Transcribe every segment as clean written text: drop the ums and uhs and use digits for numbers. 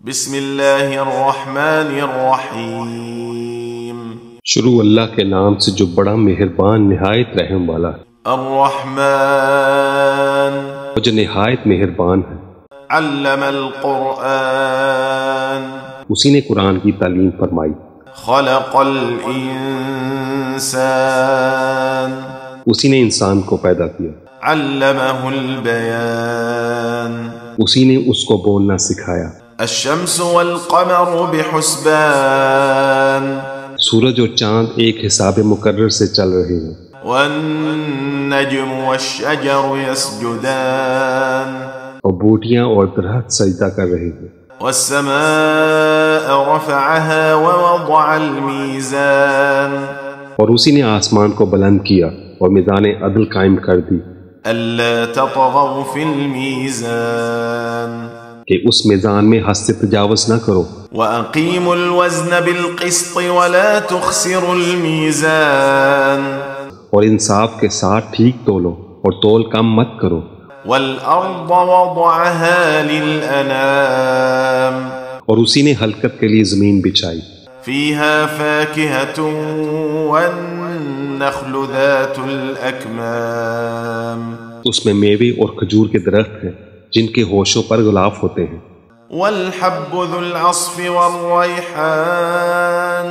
بسم اللہ الرحمن الرحیم۔ شروع اللہ کے نام سے جو بڑا مہربان نہایت رحم والا ہے۔ الرحمن جو نہایت مہربان ہے۔ علم القرآن اسی نے قرآن کی تعلیم فرمائی۔ خلق الانسان اسی نے انسان کو پیدا کیا۔ علمہ البیان اسی نے اس کو بولنا سکھایا۔ الشمس والقمر بحسبان سورج اور چاند ایک حساب مقرر سے چل رہے ہیں۔ والنجم والشجر يسجدان اور بوٹیاں اور درخت سجدہ کر رہے ہیں۔ والسماء رفعها ووضع الميزان اور اسی نے آسمان کو بلند کیا اور میزان عدل قائم کر دی ألا تطغوا في الميزان کہ اس میزان میں حد سے تجاوز نہ کرو۔ وأقيموا الوزن بالقسط ولا تخسروا الميزان اور انصاف کے ساتھ ٹھیک تولو اور تول کم مت کرو۔ والأرض وضعها للأنام اور اسی نے حلقت کے لیے زمین بچھائی۔ فيها فاكهة والنخل ذات الأكمام اس میں میوے اور کھجور کے درخت ہیں جن کے ہوشوں پر غلاف ہوتے ہیں۔ والحب ذو العصف والريحان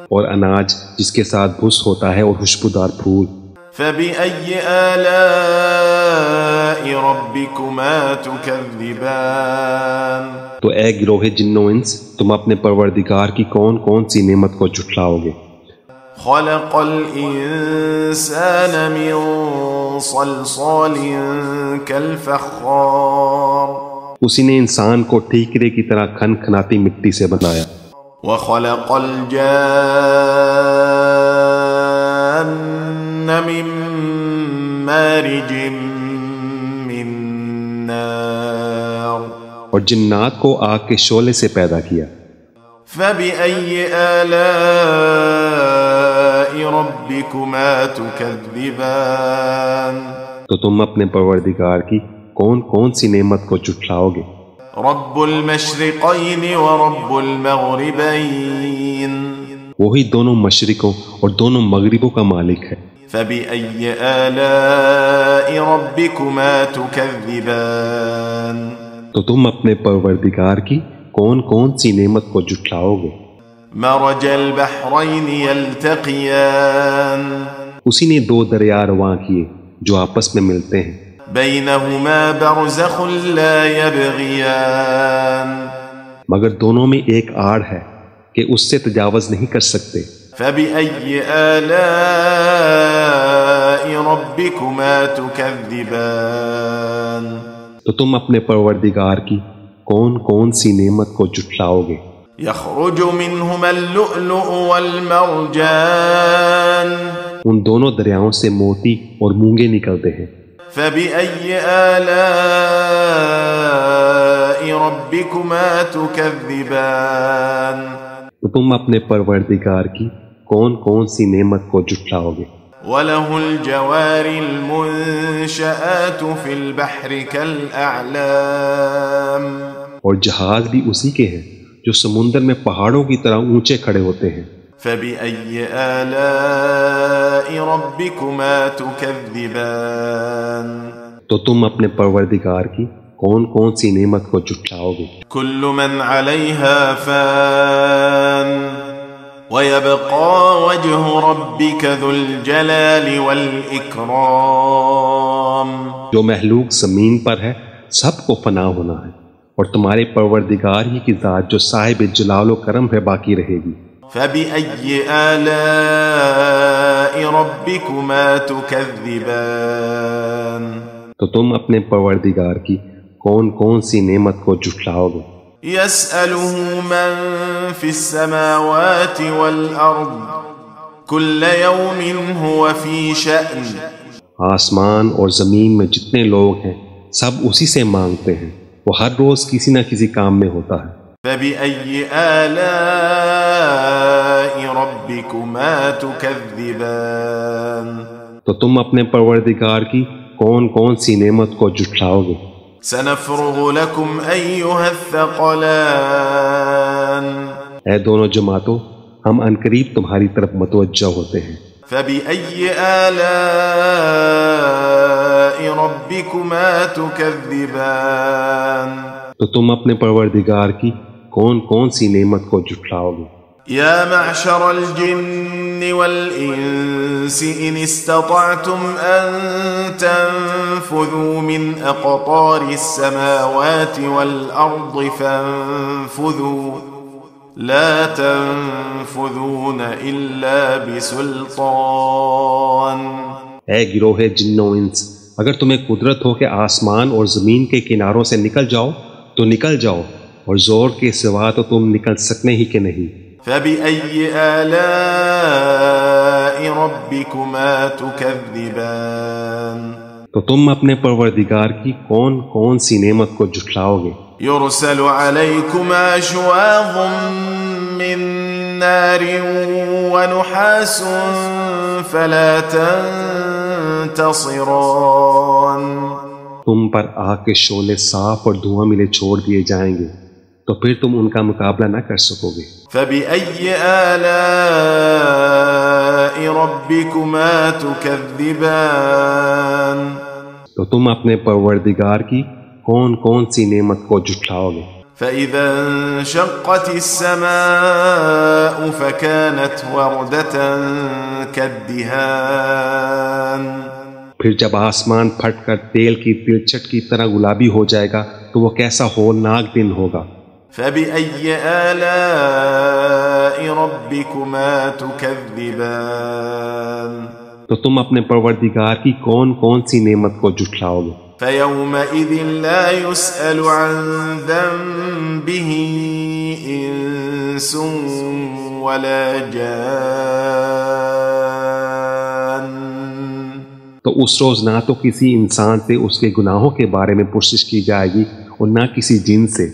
اور اناج جس کے ساتھ بھس ہوتا ہے اور خوشبودار پھول۔ فبأي آلاء ربكما تكذبان تو اے گروہ جن و انس، تم اپنے پروردگار کی کون کون سی نعمت کو جھٹلاؤ گے؟ خلق الإنسان من صلصال كالفخار اسی نے انسان کو ٹھیکرے کی طرح کھن کھناتی مٹی سے بنایا۔ وخلق الجان من مارج من نار اور جنات کو آگ کے شعلے سے پیدا کیا۔ فبأي آلاء ربكما تكذبان تو تم اپنے پروردگار کی کون کون سی نعمت کو جھٹلاؤ گے؟ رب المشرقين ورب المغربين وہی دونوں مشرقوں اور دونوں مغربوں کا مالک ہے۔ فبأي آلاء ربكما تكذبان تو تم اپنے پروردگار کی کون کون سی نعمت کو جھٹلاؤ گے؟ مرج البحرين يلتقيان اسی نے دو دریا رواں کیے جو آپس میں ملتے ہیں۔ بينهما برزخ لا يبغيان مگر دونوں میں ایک آڑ ہے کہ اس سے تجاوز نہیں کر سکتے۔ فبأي آلاء ربكما تكذبان تو تم اپنے پروردگار کی کون کون سی نعمت کو جھٹلاؤ گے؟ يخرج منهما اللؤلؤ والمرجان ان دونوں دریاؤں سے موتی اور مونگے نکلتے ہیں۔ فبأي آلاء ربكما تكذبان تو تم اپنے پروردگار کی کون کون سی نعمت کو جھٹلاؤ گے؟ وله الجوار المنشآت في البحر كالأعلام اور جہاز بھی اسی کے ہیں جو سمندر میں پہاڑوں کی طرح اونچے کھڑے ہوتے ہیں۔ فبأي آلاء ربكما تكذبان تو تم اپنے پروردگار کی کون کون سی نعمت کو جھٹلاؤ گے؟ كل من عليها فان ويبقى وجه ربك ذو الجلال والإكرام جو محلوق زمین پر ہے سب کو فنا ہونا ہے، اور تمہارے پروردگار ہی کی ذات جو صاحب جلال و کرم ہے باقی رہے گی۔ فبأي آلاء ربكما تكذبان تو تم اپنے پروردگار کی کون کون سی نعمت کو جھٹلاؤ گے؟ يسأله من في السماوات والأرض كل يوم هو في شأن آسمان اور زمین میں جتنے لوگ ہیں سب اسی سے مانگتے ہیں، وہ ہر روز کسی نہ کسی کام میں ہوتا ہے۔ فبأي آلاء ربكما تكذبان تو تم اپنے پروردگار کی کون کون سی نعمت کو جھٹلاؤ گے؟ سنفرغ لكم أيها الثقلان اے دونوں جماعتوں، ہم عنقریب تمہاری طرف متوجہ ہوتے ہیں۔ فبأي آلاء ربكما تكذبان تو تم اپنے پروردگار کی کون کون سی نعمت کو جھٹلاؤ گے؟ يا معشر الجن والإنس إن استطعتم أن تنفذوا من أقطار السماوات والأرض فانفذوا لا تنفذون إلا بسلطان۔ اے گروہ جن و انس، اگر تمہیں قدرت ہو کہ آسمان اور زمین کے کناروں سے نکل جاؤ تو نکل جاؤ، اور زور کے سوا تو تم نکل سکنے ہی کہ نہیں۔ فبأي آلاء ربكما تكذبان تو تم اپنے پروردگار کی کون کون سی نعمت کو جھٹلاؤ گے؟ يرسل عليكما شواظ من نار ونحاس فلا تنتصران۔ تم پر آگ کے شعلے صاف اور دھواں ملے چھوڑ دیے جائیں گے، تو پھر تم ان کا مقابلہ نہ کر سکو گے۔ فبأي آلاء ربكما تكذبان تو تم اپنے پروردگار کی کون کون سی نعمت کو جھٹلاؤ گے؟ فإذا انشقت السماء فكانت وردة كالدهان پھر جب آسمان پھٹ کر تیل کی تلچھٹ کی طرح گلابی ہو جائے گا تو وہ کیسا ہولناک دن ہوگا۔ فبأي آلاء ربكما تكذبان تو تم اپنے پروردگار کی کون کون سی نعمت کو جھٹلاؤ گے؟ فيومئذ لا يسأل عن ذنبه إنس ولا جان۔ تو اس روز نہ تو کسی انسان سے اس کے گناہوں کے بارے میں پرسش کی جائے گی اور نہ کسی جن سے۔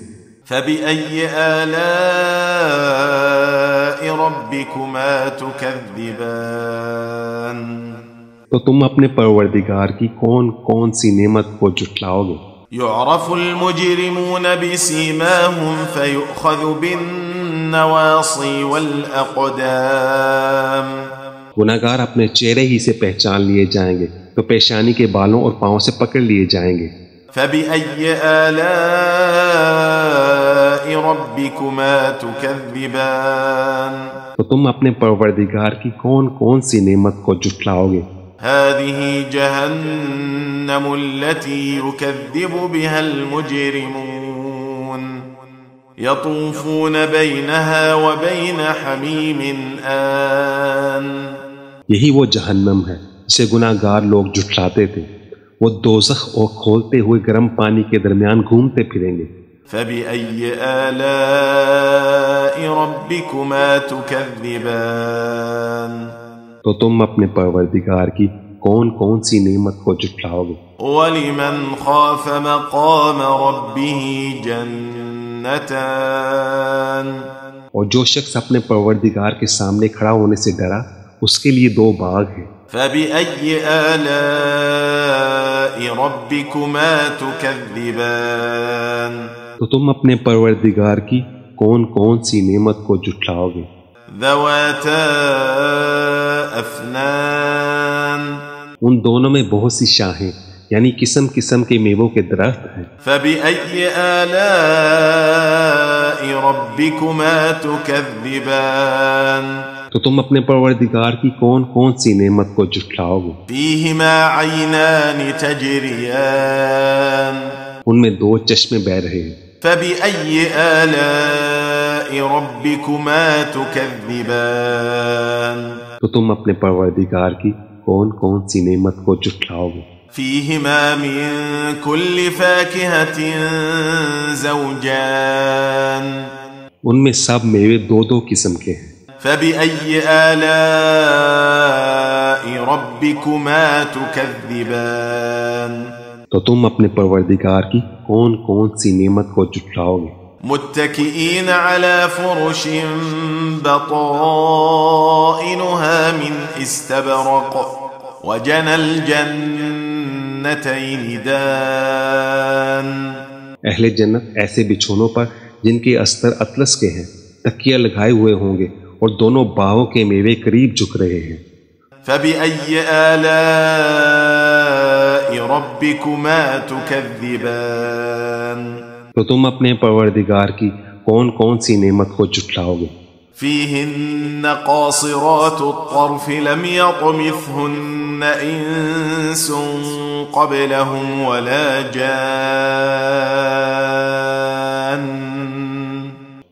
فبأي آلاء ربكما تكذبان تو تم اپنے پروردگار کی کون کون سی نعمت کو جھٹلاؤ گے؟ يعرف المجرمون بسيماهم فيؤخذ بالنواصي والأقدام۔ گناہگار اپنے چہرے ہی سے پہچان لیے جائیں گے تو پیشانی کے بالوں اور پاؤں سے پکڑ لیے جائیں گے۔ فبأي آلاء ربكما تكذبان تو تم اپنے پروردگار کی کون کون سی نعمت کو جھٹلاؤ گے؟ هذه جهنم التي يكذب بها المجرمون يطوفون بينها وبين حميم آن۔ یہی وہ جہنم ہے جسے گناہگار لوگ جھٹلاتے تھے، وہ دوزخ اور کھولتے ہوئے گرم پانی کے درمیان گھومتے پھریں گے۔ فبأي آلاء ربكما تكذبان تو تم اپنے پروردگار کی کون کون سی نعمت کو جھٹلاؤ گے؟ ولمن خاف مقام ربه جنتان اور جو شخص اپنے پروردگار کے سامنے کھڑا ہونے سے ڈرا اس کے لیے دو باغ ہیں۔ فبأي آلاء ربكما تكذبان تو تم اپنے پروردگار کی کون کون سی نعمت کو جھٹلاؤ گے؟ ذواتا افنان ان دونوں میں بہت سی شاخیں یعنی قسم قسم کے میووں کے درخت ہیں۔ فبأي آلاء ربكما تكذبان تو تم اپنے پروردگار کی کون کون سی نعمت کو جھٹلاؤ گے؟ فيهما عينان تجريان ان میں دو چشمے بہہ رہے ہیں۔ فبأي آلاء ربكما تكذبان تو تم اپنے پروردگار کی کون کون سی نعمت کو جھٹلاؤ گے؟ فيهما من كل فاكهة زوجان ان میں سب میوے دو دو قسم کے ہیں۔ فبأي آلاء ربكما تكذبان تو تم اپنے پروردگار کی کون کون سی نعمت کو جھٹلاؤ گے؟ متكئين على فرش بطائنها من استبرق وجنى الجنتين جنتين دان اہل جنت ایسے بچھونوں پر جن کے استر اطلس کے ہیں تکیہ لگائے ہوئے ہوں گے اور دونوں باہوں کے میوے قریب جھک رہے ہیں۔ فبأي آلاء ربكما تكذبان تو تم اپنے پروردگار کی کون کون سی نعمت کو جھٹلاؤ گے؟ فيهن قاصرات الطرف لم يطمثهن إنس قبلهم ولا جان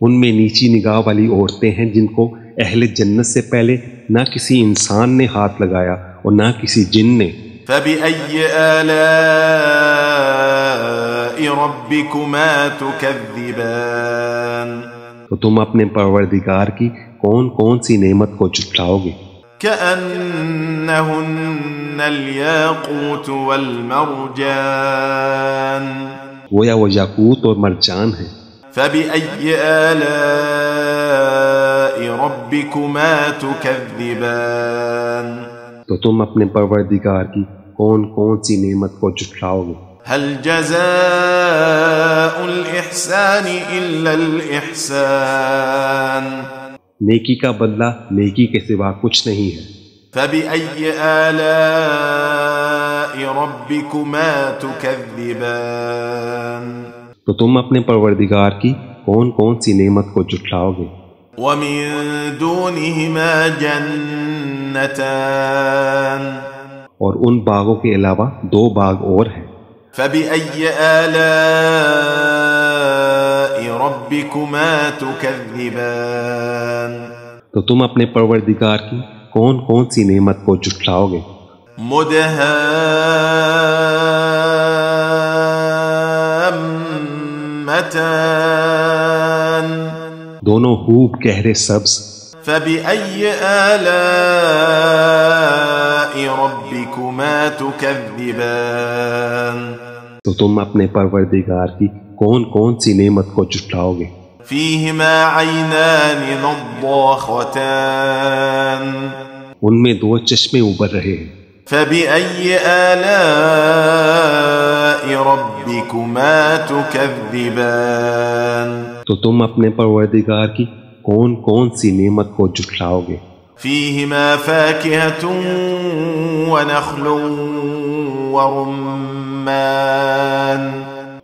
ان میں نیچی نگاہ والی عورتیں ہیں جن کو اہل جنت سے پہلے نہ کسی انسان نے ہاتھ لگایا اور نہ کسی جن نے۔ فبأي آلاء ربكما تكذبان تو تم اپنے پروردگار کی کون کون سی نعمت کو جھٹلاؤ گے؟ كأنهن الياقوت والمرجان گویا وہ یاقوت اور مرجان ہیں۔ فبأي آلاء ربكما تكذبان تو تم اپنے پروردگار کی کون کون سی نعمت کو جھٹلاؤ گے؟ هل جزاء الإحسان إلا الإحسان نیکی کا بدلہ نیکی کے سوا کچھ نہیں ہے۔ فبأي آلاء ربكما تكذبان تو تم اپنے پروردگار کی کون کون سی نعمت کو جھٹلاؤ گے؟ ومن دونهما جنتان اور ان باغوں کے علاوہ دو باغ اور ہیں۔ فبأي آلاء ربكما تكذبان تو تم اپنے پروردگار کی کون کون سی نعمت کو جھٹلاؤ گے؟ مدهامتان دونوں خوب گہرے سبز۔ فبأي آلاء ربكما تكذبان تو تم اپنے پروردگار کی کون کون سی نعمت کو جھٹلاؤ گے؟ فيهما عينان نضاختان ان میں دو چشمے ابھر رہے ہیں۔ فبأي آلاء ربكما تكذبان تو تم اپنے پروردگار کی کون کون سی نعمت کو جھٹلاؤ گے؟ فيهما فاكهة ونخل ورمان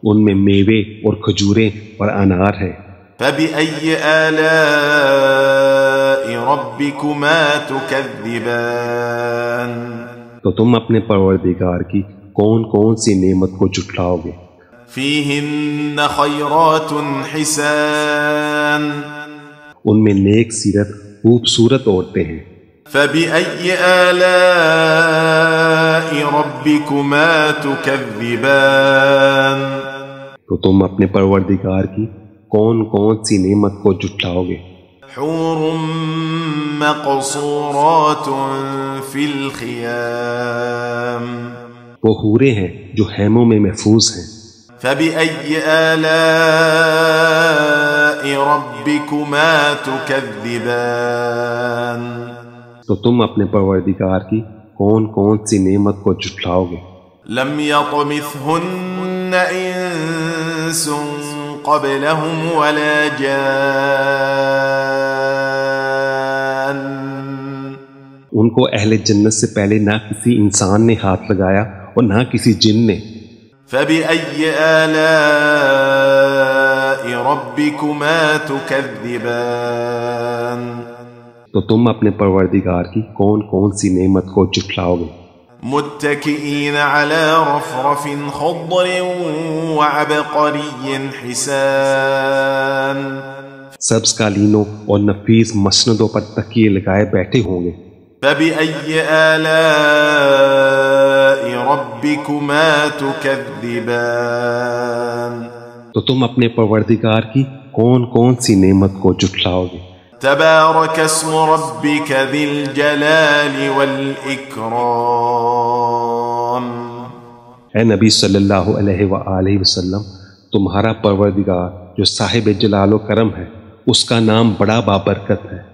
ان میں میوے اور کھجوریں اور انار ہیں۔ فبأي آلاء ربكما تكذبان تو تم اپنے پروردگار کی کون کون سی نعمت کو جھٹلاؤ گے؟ فيهن خيرات حسان ان میں نیک سیرت خوبصورت عورتیں ہیں۔ فبأي آلاء ربكما تكذبان تو تم اپنے پروردگار کی کون کون سی نعمت کو جھٹلاؤ گے؟ حور مقصورات في الخيام وہ حوریں ہیں جو خیموں میں محفوظ ہیں۔ فبأي آلاء ربكما تكذبان تو تم اپنے پروردگار کی کون کون سی نعمت کو جھٹلاؤ گے؟ لم يطمثهن إنس قبلهم ولا جان ان کو اہل جنت سے پہلے نہ کسی انسان نے ہاتھ لگایا اور نہ کسی جن نے۔ فبأي آلاء ربكما تكذبان تو تم اپنے پروردگار کی کون کون سی نعمت کو جھٹلاؤ گے؟ متكئين على رفرف خضر وعبقري حسان سبز قالینوں اور نفیس مسندوں پر تکیے لگائے بیٹھے ہوں گے۔ فبأي آلاء ربكما تكذبان تو تم اپنے پروردگار کی کون کون سی نعمت کو جھٹلاؤ گے؟ تبارك اسم ربك ذي الجلال والإكرام اے نبی صلی اللہ علیہ وآلہ وسلم، تمہارا پروردگار جو صاحب جلال و کرم ہے، اس کا نام بڑا بابرکت ہے۔